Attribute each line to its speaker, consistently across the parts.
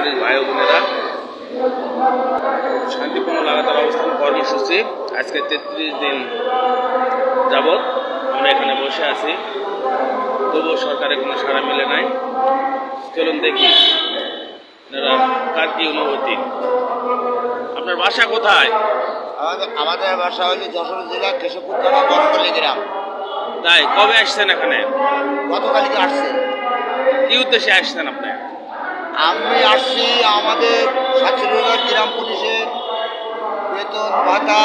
Speaker 1: Police ভাই ও বোনেরা, শান্তিপূর্ণ লাগাতার অবস্থান কর্মসূচি আজকে 33 দিন যাবৎ আমরা এখানে বসে আছি, তবুও সরকারের কোনো সাড়া মিলে নাই। চলুন দেখি কার কি অনুভূতি। আপনার বাসা কোথায়?
Speaker 2: আমাদের বাসা হলো যশোর জেলা কেশবপুর থানা বড়পল্লী গ্রাম।
Speaker 1: তাই কবে আসছেন এখানে?
Speaker 2: গতকালকে আসছে।
Speaker 1: কি উদ্দেশ্যে আসছেন আপনি?
Speaker 2: আমি আসছি আমাদের সাতচল্লিশ গ্রাম পুলিশের বেতন ভাতা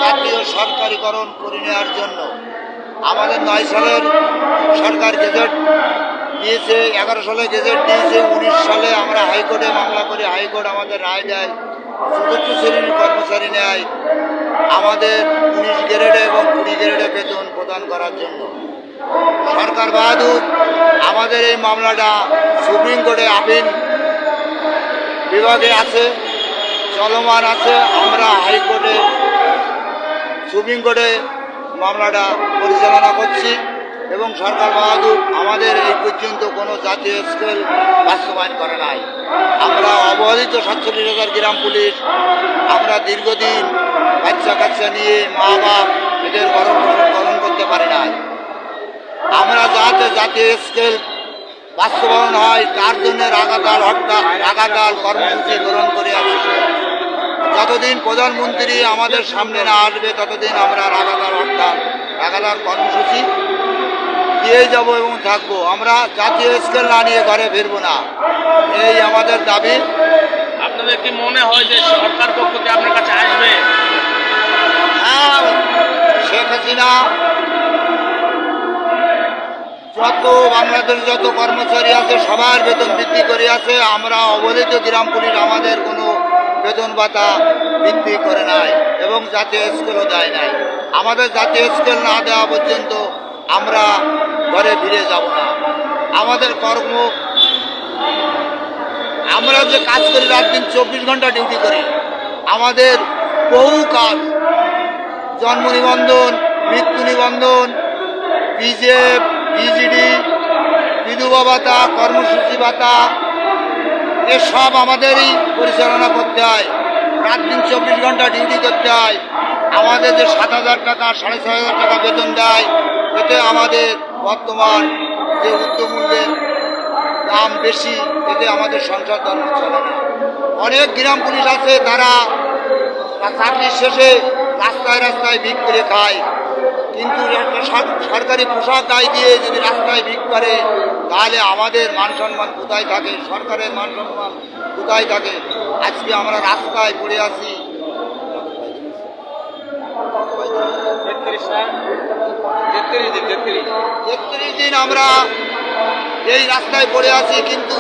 Speaker 2: জাতীয় সরকারিকরণ করে নেওয়ার জন্য। আমাদের 9 সালের সরকার গেজেট দিয়েছে, 11 সালে গেজেট দিয়েছে, 19 সালে আমরা হাইকোর্টে মামলা করি, হাইকোর্ট আমাদের রায় দেয় চতুর্থ শ্রেণীর কর্মচারী নেয় আমাদের 19 গ্রেডে এবং 20 গ্রেডে বেতন প্রদান করার জন্য। সরকার বাহাদুর আমাদের এই মামলাটা সুপ্রিম কোর্টে আপিল বিভাগে আছে, চলমান আছে। আমরা হাইকোর্টে সুপ্রিম কোর্টে মামলাটা পরিচালনা করছি এবং সরকার বাহাদুর আমাদের এই পর্যন্ত কোনো জাতীয় স্কেল বাস্তবায়ন করে নাই। আমরা অবহেলিত 47,000 গ্রাম পুলিশ, আমরা দীর্ঘদিন বাচ্চা কাচ্চা নিয়ে মা বাপ এদের ভরণ করতে পারি নাই। আমরা যাতে জাতীয় স্কেল বাস্তবায়ন হয় তার জন্য লাগাতার কর্মসূচি গ্রহণ করে আছি। যতদিন প্রধানমন্ত্রী আমাদের সামনে না আসবে ততদিন আমরা লাগাতার কর্মসূচি দিয়েই যাব এবং থাকবো। আমরা জাতীয় স্কেল না নিয়ে ঘরে ফিরবো না, এই আমাদের দাবি।
Speaker 1: আপনাদের কি মনে হয় যে সরকার পক্ষ থেকে আপনার কাছে আসবে?
Speaker 2: হ্যাঁ, শেখ হাসিনা যত বাংলাদেশের যত কর্মচারী আছে সবার বেতন বৃদ্ধি করে আছে। আমরা অবহেলিত গ্রাম পুলিশ আমাদের কোনো বেতন ভাতা বৃদ্ধি করে নাই এবং জাতীয় স্কেলও দেয় নাই। আমাদের জাতীয় স্কেল না দেওয়া পর্যন্ত আমরা ঘরে ফিরে যাব না। আমাদের আমরা যে কাজ করি, রাত দিন 24 ঘন্টা ডিউটি করি, আমাদের বহু কাজ, জন্ম নিবন্ধন, মৃত্যু নিবন্ধন, পিজেপ, পিজিডি, বিধবা ভাতা, কর্মসূচি ভাতা, এসব আমাদেরই পরিচালনা করতে হয়। রাত দিন 24 ঘন্টা ডিউটি করতে হয়। আমাদের যে 7,000 টাকা 6,500 টাকা বেতন দেয়, এতে আমাদের বর্তমান যে উচ্চমূল্যের দাম বেশি, এতে আমাদের সংসার ধর্ম চলে না। অনেক গ্রাম পুলিশ আছে তারা চাকরির শেষে রাস্তায় রাস্তায় ভিক করে খায়, কিন্তু একটা সরকারি পোশাক গায়ে দিয়ে যদি রাস্তায় ভিক করে তাহলে আমাদের মান সম্মান কোথায় থাকে? সরকারের মান সম্মান কোথায় থাকে? আজকে আমরা রাস্তায় পড়ে আছি। 33 দিন আমরা এই রাস্তায় পড়ে আছি, কিন্তু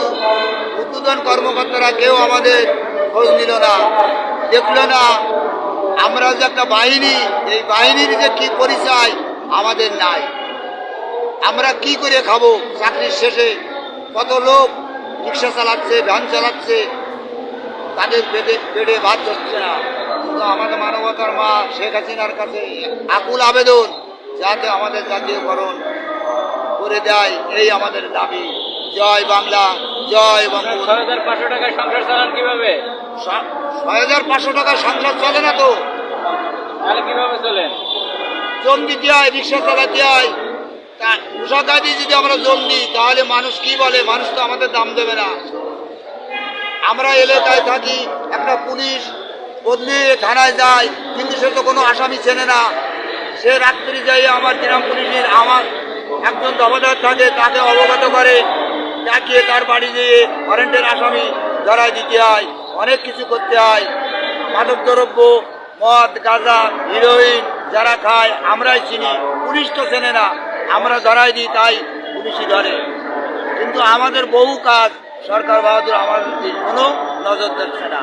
Speaker 2: উদ্বোধন কর্মকর্তারা কেউ আমাদের খোঁজ নিল না, দেখল না। আমরা যে একটা বাহিনী, এই বাহিনীর যে কি পরিচয় আমাদের নাই। আমরা কি করে খাবো? চাকরির শেষে কত লোক রিক্সা চালাচ্ছে, ভ্যান চালাচ্ছে, তাদের পেটে ভাত হচ্ছে না। কিন্তু আমাদের মানবতার মা শেখ হাসিনার কাছে আকুল আবেদন যাতে আমাদের জাতীয়করণ করে দেয়, এই আমাদের দাবি। জয় বাংলা, জয় বঙ্গবন্ধু।
Speaker 1: 6,500 টাকা সংসার চালান কিভাবে?
Speaker 2: 6,500 টাকা সংসার চলে না তো,
Speaker 1: তাহলে কিভাবে চলেন?
Speaker 2: জম দিতে হয়, রিক্সা চালাতে হয়। তা পোশাক দিয়ে যদি আমরা জম দিই তাহলে মানুষ কি বলে? মানুষ তো আমাদের দাম দেবে না। আমরা এলাকায় থাকি, একটা পুলিশ বদলে থানায় যায়, কিন্তু সে তো কোনো আসামি চেনে না। সে রাত্রি যাই আমার গ্রাম পুলিশের আমার একজন দফাদার থাকে, তাকে অবগত করে, ডাকিয়ে তার বাড়ি যেয়ে ওয়ারেন্টের আসামি ধরায় দিতে হয়, অনেক কিছু করতে হয়। মাদক দ্রব্য, মদ, গাঁজা, হিরোইন যারা খায় আমরাই চিনি, পুলিশ তো চেনে না। আমরা ধরাই দিই, তাই পুলিশই ধরে। কিন্তু আমাদের বহু কাজ সরকার বাহাদুর আমাদের কোনো নজর দিচ্ছে না।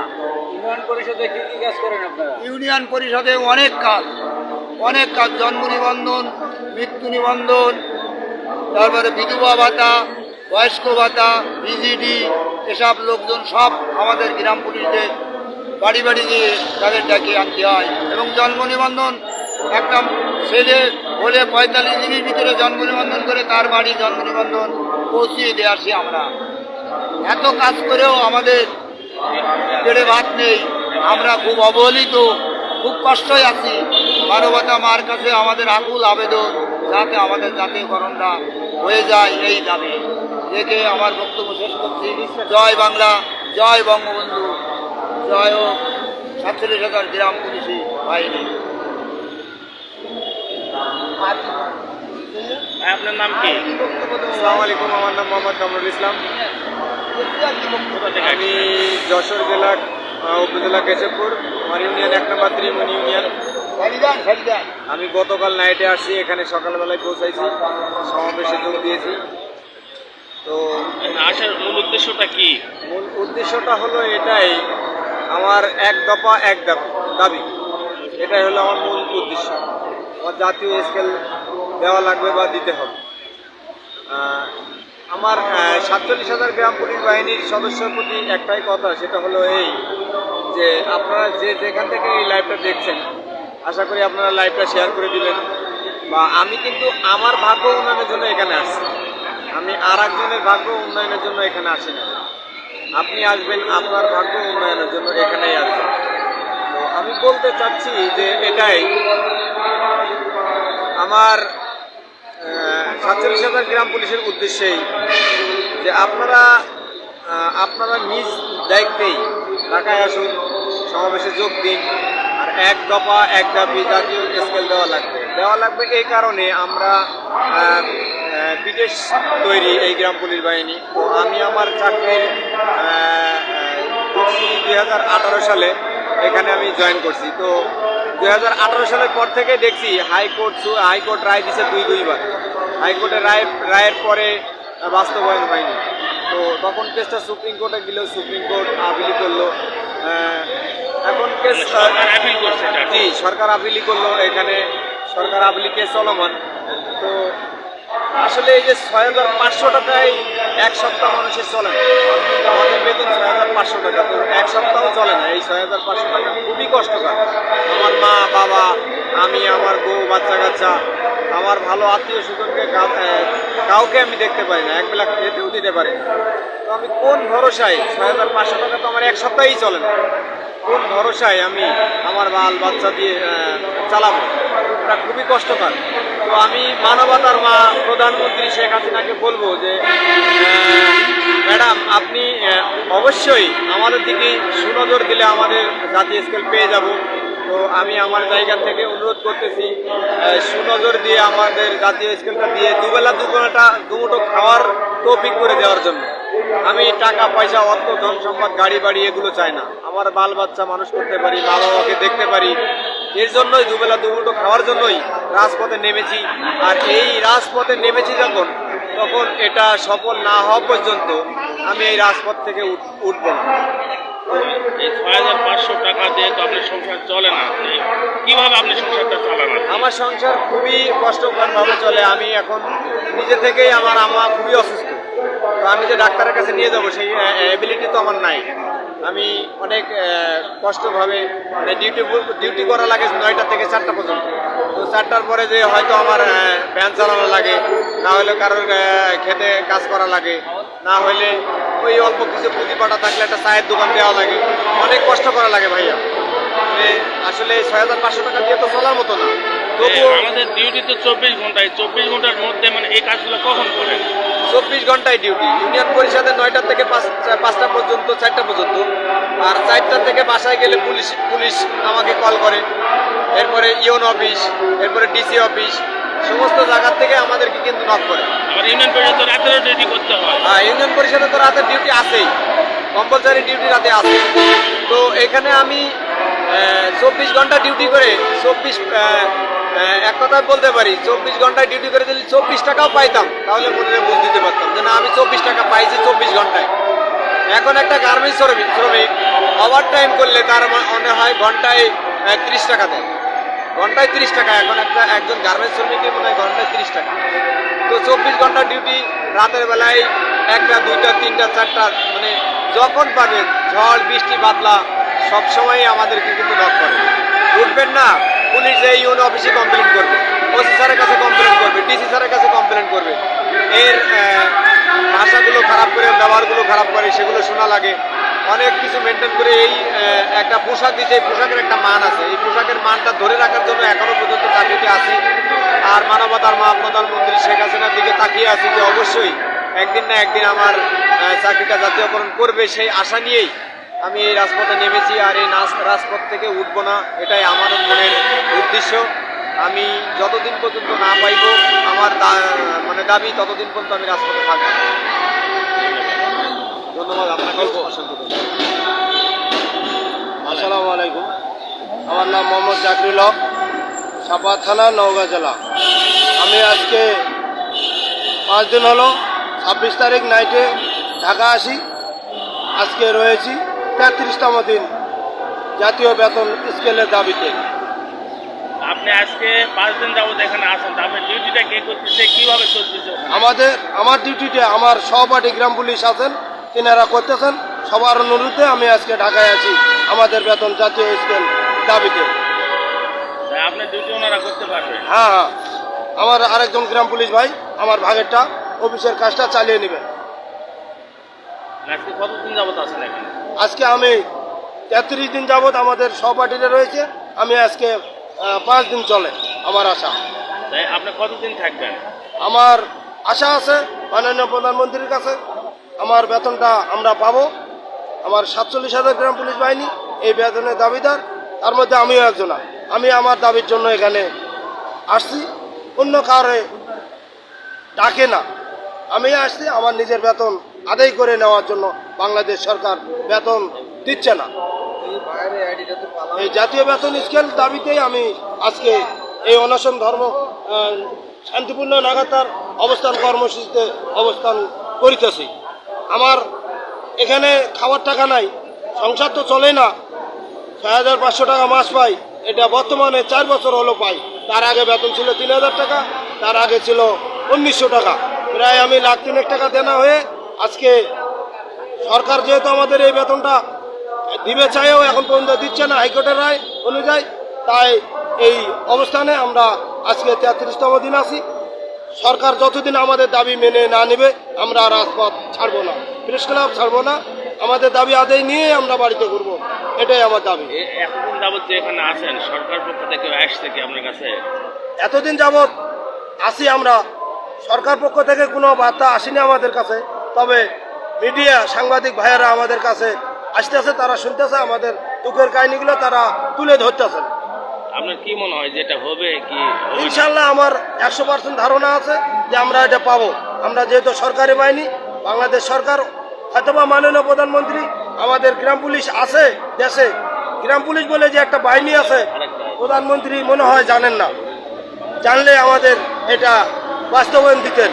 Speaker 1: ইউনিয়ন পরিষদে কি কি কাজ করেন আপনারা?
Speaker 2: ইউনিয়ন পরিষদে অনেক কাজ, জন্ম নিবন্ধন, মৃত্যু নিবন্ধন, তারপরে বিধবা ভাতা, বয়স্ক ভাতা, পিজিডি, এসব লোকজন সব আমাদের গ্রাম পুলিশদের বাড়ি বাড়ি গিয়ে তাদের ডাকিয়ে আনতে হয়। এবং জন্ম নিবন্ধন একটা ছেলে হলে 45 দিনের ভিতরে জন্ম নিবন্ধন করে তার বাড়ি জন্ম নিবন্ধন পৌঁছিয়ে দিয়ে আসি আমরা। এত কাজ করেও আমাদের পেটে ভাত নেই, আমরা খুব অবহেলিত, খুব কষ্টই আছি। মানবতা মার কাছে আমাদের আকুল আবেদন, যাতে আমাদের জাতীয়করণটা হয়ে যায়, এই দাবি রেখে আমার বক্তব্য শেষ করছি। জয় বাংলা, জয় বঙ্গবন্ধু, জয় হোক 47,000 গ্রাম পুলিশি বাহিনী।
Speaker 1: আপনার নাম কি?
Speaker 3: আসসালামু আলাইকুম, আমার নাম মোহাম্মদ কামরুল ইসলাম। আমি যশোর জেলা উপজেলা কেশবপুর, আমার ইউনিয়ন 1 নম্বর ত্রিমণি ইউনিয়ন। আমি গতকাল নাইটে আসছি, এখানে সকালবেলায় পৌঁছাইছি, সমাবেশে যোগ দিয়েছি। তো
Speaker 1: আসার মূল উদ্দেশ্যটা কি?
Speaker 3: মূল উদ্দেশ্যটা হলো এটাই, আমার এক দফা এক দাবি, এটাই হলো আমার মূল উদ্দেশ্য। আমার জাতীয় স্কেল দেওয়া লাগবে বা দিতে হবে। আমার 47,000 গ্রাম পুলিশ বাহিনীর সদস্যের প্রতি একটাই কথা, সেটা হলো এই যে আপনারা যেখান থেকে এই লাইভটা দেখছেন, আশা করি আপনারা লাইভটা শেয়ার করে দিবেন। বা আমি কিন্তু আমার ভাগ্য উন্নয়নের জন্য এখানে আসছি, আমি আর একজনের ভাগ্য উন্নয়নের জন্য এখানে আসি না। আপনি আসবেন আপনার ভাগ্য উন্নয়নের জন্য, এখানেই আসবেন। তো আমি বলতে চাচ্ছি যে এটাই আমার 47,000 গ্রাম পুলিশের উদ্দেশ্যেই, যে আপনারা নিজ দায়িত্বেই ঢাকায় আসুন, সমাবেশে যোগ দিন। আর এক দফা এক দাবি জাতীয় স্কেল দেওয়া লাগবে এই কারণে, আমরা বিদেশ তৈরি এই গ্রাম পুলিশ বাহিনী। তো আমি আমার চাকরির 2018 সালে এখানে আমি জয়েন করছি। তো 2018 সালের পর থেকে দেখছি হাইকোর্ট রায় দিছে দুইবার। হাইকোর্টের রায়ের পরে বাস্তবায়ন হয়নি। তো তখন কেসটা সুপ্রিম কোর্টে গেলেও সুপ্রিম কোর্ট আপিল করলো। এখন কেস সরকার আপিলই করলো, এখানে সরকার আপিল কেস চলমান। তো আসলে এই যে 6,500 টাকায় এক সপ্তাহ মানুষের চলে না, আমাদের বেতন 6,500 টাকা, তো এক সপ্তাহ চলে না। এই 6,500 টাকা খুবই কষ্টকর। আমার মা বাবা, আমি, আমার বউ, বাচ্চা কাচ্চা, আমার ভালো আত্মীয় স্বজনকে কাউকে আমি দেখতে পারি না, একবেলা খেতেও দিতে পারি না। তো আমি কোন ভরসায় 6,500 টাকা তো আমার এক সপ্তাহেই চলে না, কোন ভরসায় আমি আমার বাচ্চা দিয়ে চালাবো? এটা খুবই কষ্টকর। তো আমি মানবতার মা প্রধানমন্ত্রী শেখ হাসিনাকে বলবো যে ম্যাডাম, আপনি অবশ্যই আমাদের দিকে সুনজর দিলে আমাদের জাতীয় স্কেল পেয়ে যাব। তো আমি আমার জায়গা থেকে অনুরোধ করতেছি, সুনজর দিয়ে আমাদের জাতীয় স্কেলটা দিয়ে দুমুঠো খাওয়ার তৌফিক করে দেওয়ার জন্য। আমি টাকা পয়সা, অর্থ, ধন সম্পদ, গাড়ি বাড়ি এগুলো চাই না। আমার বাল বাচ্চা মানুষ করতে পারি, মা বাবাকে দেখতে পারি, এর জন্যই দুমুঠো খাওয়ার জন্যই রাজপথে নেমেছি। আর এই রাজপথে নেমেছি তখন এটা সফল না হওয়া পর্যন্ত আমি এই রাজপথ থেকে উঠব না।
Speaker 1: এই 6,500 টাকা দিয়ে তো আপনার সংসার চলে না, কিভাবে আপনি সংসারটা চালান?
Speaker 3: আমার সংসার খুবই কষ্টকরভাবে চলে। আমি এখন নিজে থেকেই, আমার আম্মা খুবই অসুস্থ, তো আমি যে ডাক্তারের কাছে নিয়ে যাব সেই অ্যাবিলিটি তো আমার নাই। আমি অনেক কষ্টভাবে ডিউটি করা লাগে 9টা থেকে 4টা পর্যন্ত। তো 4টার পরে যে হয়তো আমার ভ্যান চালানো লাগে, না হলে কারোর খেতে কাজ করা লাগে, না হলে ওই অল্প কিছু পুঁজি পাটা থাকলে একটা চায়ের দোকান দেওয়া লাগে। অনেক কষ্ট করা লাগে ভাইয়া। মানে আসলে 6,500 টাকা দিয়ে তো চলার মতো না। তবুও
Speaker 1: আমাদের ডিউটি তো 24 ঘন্টায়, 24 ঘন্টার মধ্যে মানে এই কাজগুলো কখন করেন?
Speaker 3: 24 ঘন্টায় ডিউটি। ইউনিয়ন পরিষদে 9টা থেকে 5টা পর্যন্ত, 4টা পর্যন্ত। আর 4টা থেকে বাসায় গেলে পুলিশ আমাকে কল করে, এরপরে ইউন অফিস, এরপরে ডিসি অফিস, সমস্ত জায়গার থেকে আমাদেরকে কিন্তু নক করে।
Speaker 1: আমার ইউনিয়ন পরিষদ তো রাতেরও ডিউটি করতে হয়।
Speaker 3: হ্যাঁ, ইউনিয়ন পরিষদে তো রাতের ডিউটি আছেই, কম্পালসারি ডিউটি রাতে আছে। তো এখানে আমি 24 ঘন্টা ডিউটি করে এক কথায় বলতে পারি 24 ঘন্টায় ডিউটি করে যদি 24 টাকাও পাইতাম, তাহলে মনে বুঝ দিতে পারতাম যে না, আমি 24 টাকা পাইছি 24 ঘন্টায়। এখন একটা গার্মেন্টস শ্রমিক ওভার টাইম করলে তার মনে হয় ঘন্টায় 30 টাকা দেয়, ঘন্টায় 30 টাকা। এখন একজন গার্মেন্টস শ্রমিকের মনে হয় ঘন্টায় 30 টাকা। তো 24 ঘন্টা ডিউটি, রাতের বেলায় 1টা, 2টা, 3টা, 4টা, মানে যখন পাবে, ঝড় বৃষ্টি বাদলা সবসময়ই আমাদেরকে কিন্তু নক করে। উঠবেন না, পুলিশ এই ইউন অফিসে কমপ্লেন করবে, ওসি স্যারের কাছে কমপ্লেন করবে, ডিসি স্যারের কাছে কমপ্লেন করবে। এর ভাষাগুলো খারাপ করে, ব্যবহারগুলো খারাপ করে, সেগুলো শোনা লাগে। অনেক কিছু মেনটেন করে এই একটা পোশাক দিতে, এই পোশাকের একটা মান আছে, এই পোশাকের মানটা ধরে রাখার জন্য এখনো পর্যন্ত চাকরিতে আছি। আর মানবতার প্রধানমন্ত্রী শেখ হাসিনার দিকে তাকিয়ে আছি যে অবশ্যই একদিন না একদিন আমার চাকরিটা জাতীয়করণ করবে, সেই আশা নিয়েই আমি এই রাজপথে নেমেছি। আর এই রাজপথ থেকে উঠবো না, এটাই আমার মনের উদ্দেশ্য। আমি যতদিন পর্যন্ত না পাইব আমার দাবি, ততদিন পর্যন্ত আমি রাজপথে থাকবো। ধন্যবাদ আপনাকে, অসংখ্য ধন্যবাদ।
Speaker 4: আসসালামু আলাইকুম, আমার নাম মোহাম্মদ জাকরিল হক, সাপাহার থানা, নওগাঁ জেলা। আমি আজকে 5 দিন হলো 26 তারিখ নাইটে ঢাকা আসি। আজকে রয়েছি 33তম দিন জাতীয় বেতন স্কেলের দাবিতে।
Speaker 1: আপনি আজকে 5 দিন যাবত এখানে আছেন, আপনার ডিউটিটা কে করতেছে, কিভাবে চলতেছে?
Speaker 4: আমার ডিউটিতে আমার সহপাঠী গ্রাম পুলিশ আছেন, তিনারা করতেছেন। সবার অনুরোধে আমি আজকে ঢাকায় আছি আমাদের বেতন জাতীয় স্কেল দাবিতে।
Speaker 1: আপনার ডিউটি ওনারা করতে পারবে?
Speaker 4: হ্যাঁ, আমার আরেকজন গ্রাম পুলিশ ভাই আমার ভাগেরটা অফিসের কাজটা চালিয়ে নেবেন।
Speaker 1: আজকে কতদিন যাবত আছেন এখানে?
Speaker 4: আজকে আমি 33 দিন যাবত আমাদের সহপাঠীরা রয়েছে। আমি আজকে 5 দিন চলে আমার আশা।
Speaker 1: তাই আপনি কতদিন থাকবেন?
Speaker 4: আমার আশা আছে মাননীয় প্রধানমন্ত্রীর কাছে আমার বেতনটা আমরা পাবো। আমার 47,000 গ্রাম পুলিশ বাহিনী এই বেতনের দাবিদার, তার মধ্যে আমিও একজন। আমি আমার দাবির জন্য এখানে আসছি, অন্য কারে ডাকে না। আমি আসছি আমার নিজের বেতন আদায় করে নেওয়ার জন্য। বাংলাদেশ সরকার বেতন দিচ্ছে না, এই জাতীয় বেতন স্কেল দাবিতেই আমি আজকে এই অনশন শান্তিপূর্ণ নাগাতার অবস্থান কর্মসূচিতে অবস্থান করিতেছি। আমার এখানে খাওয়ার টাকা নাই, সংসার তো চলে না। 6,500 টাকা মাস পাই, এটা বর্তমানে 4 বছর হলো পাই। তার আগে বেতন ছিল 3,000 টাকা, তার আগে ছিল 1,900 টাকা। প্রায় আমি 1,03,000 টাকা দেনা হয়ে আজকে সরকার যেহেতু আমাদের এই বেতনটা দিবে চাইও এখন পর্যন্ত দিচ্ছে না হাইকোর্টের রায় অনুযায়ী, তাই এই অবস্থানে আমরা আজকে 33তম দিন আছি। সরকার যতদিন আমাদের দাবি মেনে না নেবে আমরা রাজপথ ছাড়বো না, প্রেস ক্লাব ছাড়বো না। আমাদের দাবি আদায় নিয়ে আমরা বাড়িতে ঘুরবো, এটাই আমার দাবি।
Speaker 1: এতদিন যাবত যে এখানে আছেন, সরকার পক্ষ থেকে আসছে কি আপনার কাছে?
Speaker 4: এতদিন যাবৎ আসি আমরা, সরকার পক্ষ থেকে কোনো বার্তা আসেনি আমাদের কাছে। তবে মিডিয়া সাংবাদিক ভাইয়েরা আমাদের কাছে আসতেছে, তারা শুনতেছে, আমাদের দুঃখের কাহিনীগুলো তারা তুলে ধরতেছেন।
Speaker 1: আপনার কি মনে হয় যেটা হবে কি?
Speaker 4: ইনশাল্লাহ আমার 100% ধারণা আছে যে আমরা এটা পাবো। আমরা যেহেতু সরকারি বাহিনী, বাংলাদেশ সরকার হয়তোবা মাননীয় প্রধানমন্ত্রী, আমাদের গ্রাম পুলিশ আছে দেশে, গ্রাম পুলিশ বলে যে একটা বাহিনী আছে, প্রধানমন্ত্রী মনে হয় জানেন না। জানলে আমাদের এটা বাস্তবায়ন দিতেন।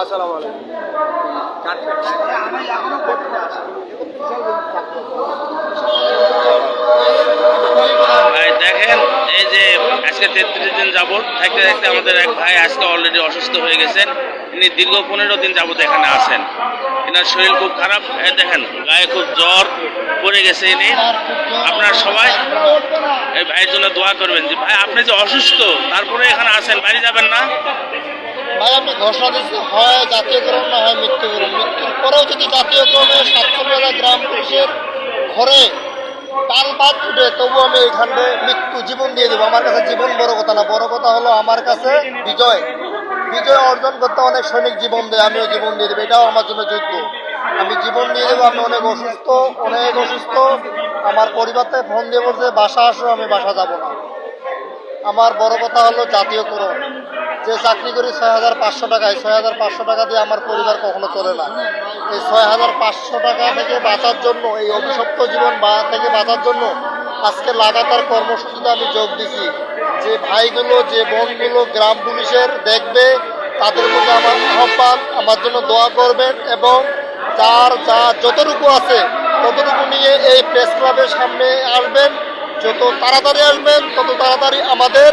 Speaker 4: আসসালামু আলাইকুম।
Speaker 1: ভাই দেখেন, এই যে আজকে 33 দিন যাবত থাকতে থাকতে আমাদের এক ভাই আজকে অলরেডি অসুস্থ হয়ে গেছেন। ইনি দীর্ঘ 15 দিন যাবত এখানে আছেন। এনার শরীর খুব খারাপ, এই দেখেন গায়ে খুব জ্বর পড়ে গেছে ইনি। আপনারা সবাই এই ভাইয়ের জন্য দোয়া করবেন। যে ভাই আপনি যে অসুস্থ, তারপরে এখানে আছেন, বাড়ি যাবেন না?
Speaker 5: ভাই আপনি ঘোষণা দিচ্ছেন হয় জাতীয়করণ না হয় মৃত্যুকরণ। মৃত্যুর পরেও যদি জাতীয়করণে 47,000 গ্রাম পুলিশের ঘরে তাল বাদ উঠে, তবু আমি এইখানে মৃত্যু জীবন দিয়ে দেবো। আমার কাছে জীবন বড় কথা না, বড় কথা হলো আমার কাছে বিজয়। বিজয় অর্জন করতে অনেক সৈনিক জীবন দেয়, আমিও জীবন দিয়ে দেবো। এটাও আমার জন্য যুদ্ধ, আমি জীবন দিয়ে দেবো। আমি অনেক অসুস্থ। আমার পরিবার থেকে ফোন দিয়ে বলছে বাসা আসো, আমি বাসা যাব না। আমার বড় কথা হলো জাতীয়করণ। যে চাকরি করি 6,500 টাকায়, 6,500 টাকা দিয়ে আমার পরিবার কখনো চলে না। এই 6,500 টাকা থেকে বাঁচার জন্য, এই অভিশপ্ত জীবন থেকে বাঁচার জন্য আজকে লাগাতার কর্মসূচিতে আমি যোগ দিছি। যে ভাইগুলো, যে বোনগুলো গ্রাম পুলিশের দেখবে, তাদের প্রতি আমার আহ্বান, আমার জন্য দোয়া করবেন এবং যতটুকু আছে ততটুকু নিয়ে এই প্রেস ক্লাবের সামনে আসবেন। যত তাড়াতাড়ি আসবেন তত তাড়াতাড়ি আমাদের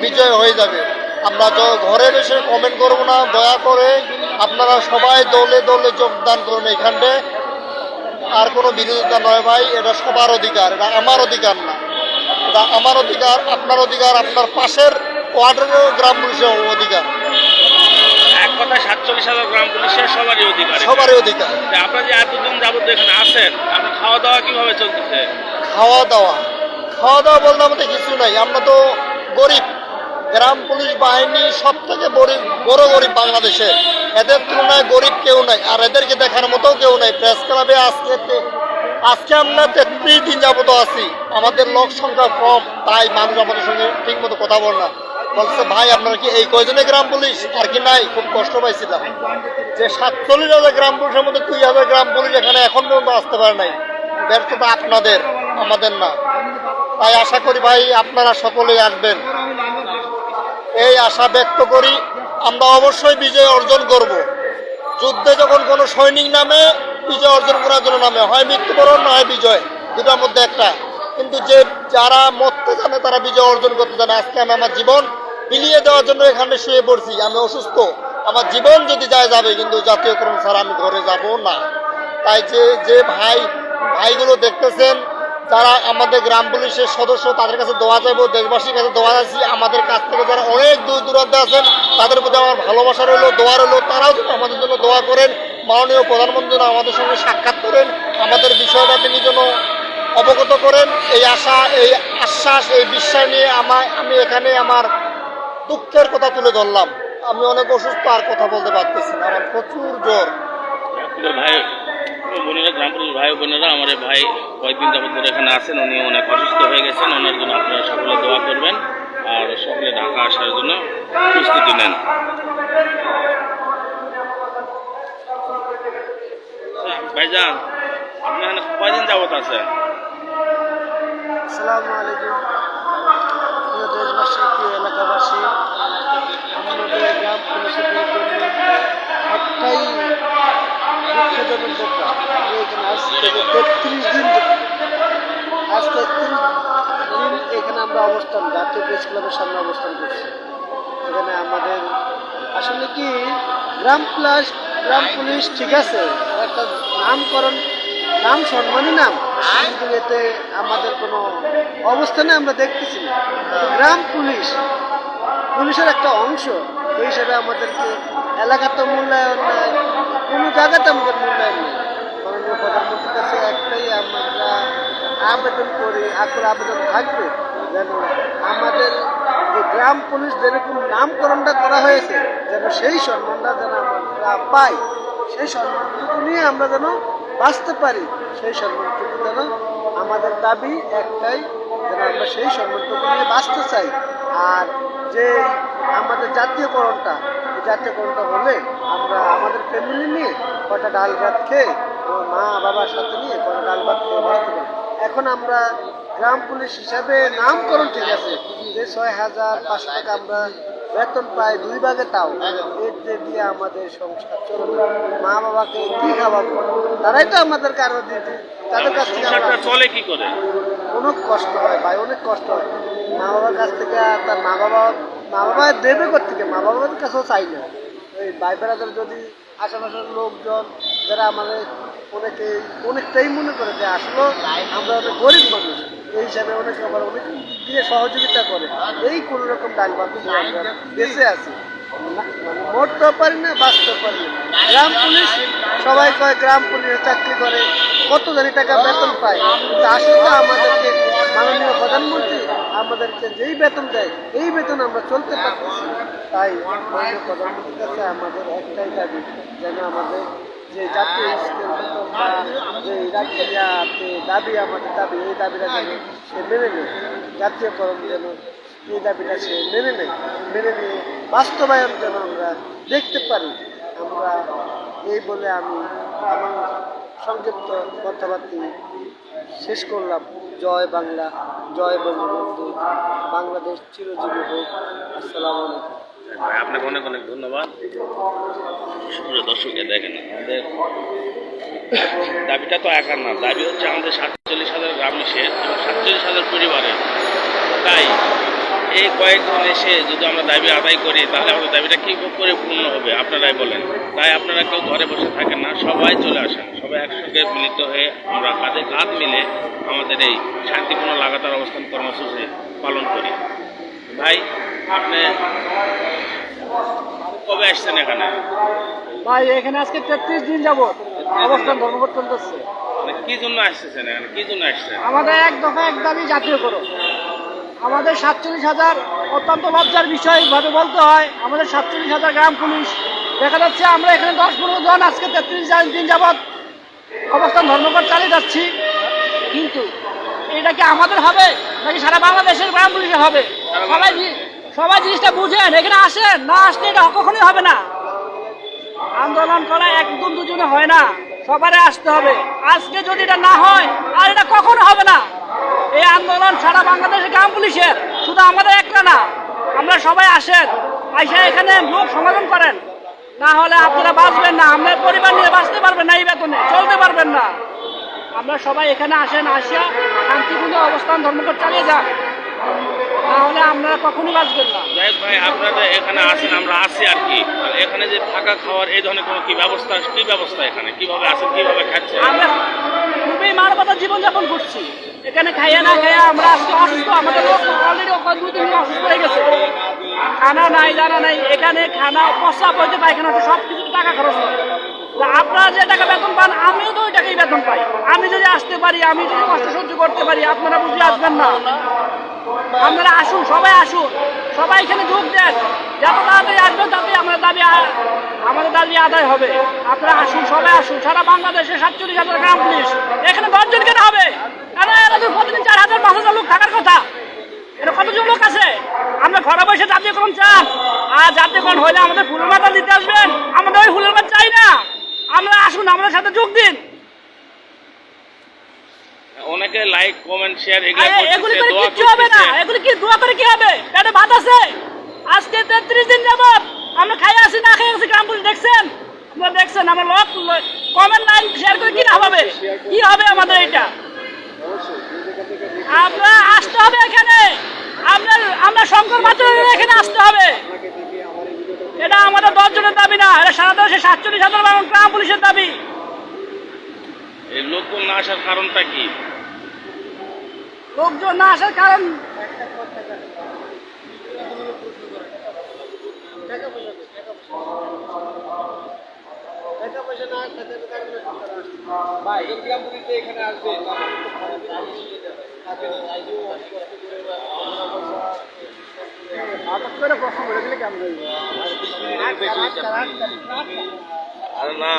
Speaker 5: বিজয় হয়ে যাবে। আমরা ঘরে বসে কমেন্ট করবো না, দয়া করে আপনারা সবাই দলে দলে যোগদান করুন এখানে। আর কোনো বিরোধিতা নয় ভাই, এটা সবার অধিকার, এটা আমার অধিকার না। এটা আমার অধিকার, আপনার অধিকার, আপনার পাশের ওয়ার্ডেরও গ্রাম পুলিশের অধিকার।
Speaker 1: এক কথা 47,000 গ্রাম পুলিশের সবারই অধিকার এটা।
Speaker 5: সবারই অধিকার।
Speaker 1: তা আপনারা যে এতদিন যাবত এখানে আছেন, আপনার খাওয়া দাওয়া কিভাবে চলতেছে?
Speaker 5: খাওয়া দাওয়া বলতে আমাদের কিছু নাই, আমরা তো গরিব। গ্রাম পুলিশ বাহিনী সব থেকে বড় গরিব বাংলাদেশে, এদের তুলনায় গরিব কেউ নাই, আর এদেরকে দেখার মতো কেউ নাই। প্রেস ক্লাবে আজকে আমরা 33 দিন যাবত আছি, আমাদের লোক সংখ্যা কম, তাই মানুষ আমাদের সঙ্গে ঠিক মতো কথা বল না। বলছে ভাই আপনারা কি এই কয়জনে গ্রাম পুলিশ? আর কি নাই, খুব কষ্ট পাইছিলাম যে 47,000 গ্রাম পুলিশের মধ্যে 2,000 গ্রাম পুলিশ এখানে এখন পর্যন্ত আসতে পারে নাই। ব্যর্থতা আপনাদের, আমাদের না। তাই আশা করি ভাই আপনারা সকলেই আসবেন, এই আশা ব্যক্ত করি। আমরা অবশ্যই বিজয় অর্জন করব। যুদ্ধে যখন কোনো সৈনিক নামে, বিজয় অর্জন করার জন্য নামে, হয় মৃত্যুবরণ না হয় বিজয়, দুটার মধ্যে একটা। কিন্তু যারা মরতে জানে তারা বিজয় অর্জন করতে জানে। আজকে আমি আমার জীবন বিলিয়ে দেওয়ার জন্য এখানে শুয়ে পড়ছি। আমি অসুস্থ, আমার জীবন যদি যাবে, কিন্তু জাতীয়করণ ছাড়া আমি ঘরে যাব না। তাই যে ভাইগুলো দেখতেছেন, যারা আমাদের গ্রাম পুলিশের সদস্য, তাদের কাছে দোয়া চাইবো, দেশবাসীর কাছে দোয়া চাইছি। আমাদের কাছ থেকে যারা অনেক দূর দূরান্তে আছেন, তাদের প্রতি আমার ভালোবাসা রইলো, দোয়া রইলো। তারাও যেন আমাদের জন্য দোয়া করেন। মাননীয় প্রধানমন্ত্রী আমাদের সঙ্গে সাক্ষাৎ করেন, আমাদের বিষয়টা তিনি যেন অবগত করেন। এই আশা, এই আশ্বাস, এই বিশ্বাস নিয়ে আমি এখানে আমার দুঃখের কথা তুলে ধরলাম। আমি অনেক অসুস্থ, আর কথা বলতে পারতেছি না, আমার প্রচুর জ্বর।
Speaker 1: ভাই বোনেরা, গ্রাম পুলিশ ভাই বোনেরা, আমার এই ভাই কয়েকদিন যাবত ধরে এখানে আছেন, উনি অনেক অসুস্থ হয়ে গেছেন। ওনার জন্য আপনারা সকলে দোয়া করবেন আর সকলে ঢাকা আসার জন্য প্রস্তুতি নেন। ভাইজান, আপনি এখানে কয়দিন যাবত আছেন?
Speaker 4: আসসালামু আলাইকুম প্রিয় দেশবাসী, প্রিয় এলাকাবাসী। আমাদের গ্রাম পুলিশের জন্য একটাই দুঃখজনক ব্যাপার, আমি এখানে আসছি 33 দিন। আজ 33 দিন এখানে আমরা অবস্থান, জাতীয় প্রেস ক্লাবের সামনে অবস্থান করছি। এখানে আমাদের আসলে কি গ্রাম পুলিশ ঠিক আছে, একটা নামকরণ, নাম সম্মানী নাম, কিন্তু এতে আমাদের কোনো অবস্থানে আমরা দেখতেছি না। গ্রাম পুলিশের একটা অংশ এই হিসাবে আমাদেরকে এলাকাতে মূল্যায়ন নেয়, কোনো জায়গাতে আমাদের মূল্যায়ন নেই। মাননীয় প্রধানমন্ত্রীর কাছে একটাই আমরা আবেদন করি, আবেদন থাকবে যেন আমাদের যে গ্রাম পুলিশ যেরকম নামকরণটা করা হয়েছে, যেন সেই সম্মানটা যেন আমরা পাই, সেই সম্মানটুকু নিয়ে আমরা যেন বাঁচতে পারি, সেই সম্মানটুকু যেন আমাদের দাবি একটাই, যেন আমরা সেই সম্মানটুকু নিয়ে বাঁচতে চাই। আর যে আমাদের জাতীয়করণটা, এই জাতীয়করণটা হলে আমরা আমাদের ফ্যামিলি নিয়ে কটা ডাল ভাত খেয়ে, আমার মা বাবার সাথে নিয়ে কটা ডাল ভাত খেয়ে বাঁচতে পারি। এখন আমরা গ্রাম পুলিশ হিসাবে নামকরণ ঠিক আছে, যে 6,500 টাকা আমরা বেতন পাই 2 ভাগে, তাও এর দিয়ে আমাদের সংসার চলবে। মা বাবাকে কি খাওয়াবো? তারাই তো আমাদের কারো দিতে, তাদের কাছ থেকে
Speaker 1: সংসারটা চলে কি করে?
Speaker 4: অনেক কষ্ট হয় ভাই, অনেক কষ্ট হয়। মা বাবার কাছ থেকে, তার মা বাবা দেবে কোথেকে? মা বাবার কাছেও চাই না। ওই ভাই বেড়াদের যদি আশেপাশের লোকজন যারা আমাদের অনেকটাই মনে করে যে আসলে আমরা অনেক গরিব মানুষ, এই হিসাবে অনেক আবার অনেক দিক দিয়ে সহযোগিতা করে, এই কোনো রকম ডাল ভাত দিয়ে আমরা বেঁচে আছি। মানে মরতেও পারি না, বাঁচতেও পারি না। গ্রাম পুলিশ, সবাই কয় গ্রাম পুলিশে চাকরি করে কত জানি টাকা বেতন পায়, কিন্তু আসলে আমাদেরকে মাননীয় প্রধানমন্ত্রী আমাদেরকে যেই বেতন দেয়, এই বেতন আমরা চলতে পারতেছি। তাই মাননীয় প্রধানমন্ত্রীর কাছে আমাদের একটাই দাবি, যেন আমাদের যে জাতীয় স্কেল বেতন বা যে দাবি, আমাদের দাবি, এই দাবিটা যেন সে মেনে নেয়, জাতীয়করণ যেন এই দাবিটা সে মেনে নিয়ে বাস্তবায়ন যেন আমরা দেখতে পারি। আমরা এই বলে আমি আমার সংক্ষিপ্ত কথাবার্তা শেষ করলাম। জয় বাংলা, জয় বঙ্গবন্ধু, বাংলাদেশ চিরজীবী হোক। আসসালামু আলাইকুম।
Speaker 1: ভাই, আপনাকে অনেক অনেক ধন্যবাদ। সুপ্রিয় দর্শককে দেখেন, আমাদের দাবিটা তো একার না, দাবি হচ্ছে আমাদের 47,000 গ্রামবাসীর এবং 47,000 পরিবারের। তাই এই কয়েকজন এসে যদি আমরা দাবি আদায় করি, তাহলে আমাদের দাবিটা কী করে পূর্ণ হবে আপনারাই বলেন। তাই আপনারা কেউ ঘরে বসে থাকেন না, সবাই চলে আসেন, সবাই একসঙ্গে মিলিত হয়ে আমরা কাঁধে কাঁধ মিলে আমাদের এই শান্তিপূর্ণ লাগাতার অবস্থান কর্মসূচি পালন করি। ভাই, আপনি কবে আসছেন এখানে?
Speaker 6: ভাই এখানে আজকে 33 দিন যাবত অবস্থান ধর্মঘট চলতেছে।
Speaker 1: মানে কি জন্য আসতেছেন এখানে, কি জন্য আসছেন?
Speaker 6: আমাদের এক দফা এক দাবি জাতীয়করণ। আমাদের 47,000, অত্যন্ত লজ্জার বিষয় ভাবে বলতে হয়, আমাদের 47,000 গ্রাম পুলিশ, দেখা যাচ্ছে আমরা এখানে 10-15 জন আজকে 33 দিন যাবত অবস্থান ধর্মঘট চালিয়ে যাচ্ছি। কিন্তু এটা কি আমাদের হবে নাকি সারা বাংলাদেশের গ্রাম পুলিশে হবে? সবাই জিনিসটা বুঝেন, এখানে আসেন, না আসলে এটা কখনোই হবে না। আন্দোলন করা একজন দুজনে হয় না, সবারই আসতে হবে। আজকে যদি এটা না হয় আর এটা কখনো হবে না। এই আন্দোলন সারা বাংলাদেশের গ্রাম পুলিশের, শুধু আমাদের একটা না, আমরা সবাই আসেন, আইসা এখানে লোক সমাধান করেন, না হলে আপনারা বাঁচবেন না, আপনার পরিবার নিয়ে বাঁচতে পারবেন না, এই বেতনে চলতে পারবেন না। আমরা সবাই এখানে আসেন, আসিয়া শান্তিপূর্ণ অবস্থান ধর্মঘট চালিয়ে যান, না হলে আপনারা কখনোই বাঁচবেন না।
Speaker 1: যাই হোক ভাই, আপনারা এখানে আসেন, আমরা আছি আর কি। আর এখানে যে থাকা খাওয়ার এই ধরনের কোনো কি ব্যবস্থা এখানে কিভাবে আছেন, কিভাবে খাচ্ছেন?
Speaker 6: আমরা খুবই মানবতার জীবনযাপন করছি। এখানে খাইয়া না খাইয়া আমরা আজকে অসুস্থ, আমাদের লোক অলরেডি 2 দিন অসুস্থ হয়ে গেছে। খানা নাই, জানা নাই, এখানে খানা প্রস্রাব হইতে পায়খানা হচ্ছে, সব কিছু টাকা খরচ হয়। তা আপনারা যে টাকা বেতন পান, আমিও তো ওই টাকাই বেতন পাই। আমি যদি আসতে পারি, আমি যদি কষ্ট সহ্য করতে পারি, আপনারা বুঝে আসবেন না। আপনারা আসুন, সবাই আসুন, সবাই এখানে যোগ দেন, যত তাড়াতাড়ি আসবেন তাতে আমাদের দাবি আদায় হবে। আপনারা আসুন, সবাই আসুন, সারা বাংলাদেশে 47,000 গ্রাম পুলিশ, এখানে 10 জন কেন হবে? কারণ এরা তো প্রতিদিন 4,000-5,000 লোক থাকার কথা, এটা কতজন লোক আছে? আমরা ঘরে বসে জাতীয়করণ চান, আর জাতীয়করণ হইলে আমাদের ফুলের মাথা দিতে আসবেন, আমাদের ওই ফুলের মাথা চাই না। আমরা আসুন, আমাদের সাথে যোগ দিন।
Speaker 1: অনেকে লাইক কমেন্ট শেয়ার
Speaker 6: এগুলি করে কিচ্ছু হবে না, এগুলি কি দোয়া করে কি হবে? পেটে ভাত আছে। আজকে 33 দিন যাবত আমরা খাই আসি, না খাই আসি, গ্রাম পুলিশ দেখছেন, আপনারা দেখছেন। আমার লোক কমেন্ট লাইন শেয়ার করে কি না হবে, কি হবে আমাদের এটা? আপনারা আসতে হবে এখানে, আমরা শঙ্কর বাচ্চাদের এখানে আসতে হবে। এটা আমাদের 10 জনের দাবি না, এটা সারা দেশে 47,000 গ্রাম পুলিশের দাবি।
Speaker 1: এই লোকজন না আসার কারণটা কি?
Speaker 6: লোকজন না আসার কারণ
Speaker 3: ভাই এই গ্রাম পুলিশ যে এখানে আসবে
Speaker 6: হঠাৎ করে প্রশ্ন করে দিলে কেমন হইবে?
Speaker 1: আরে না।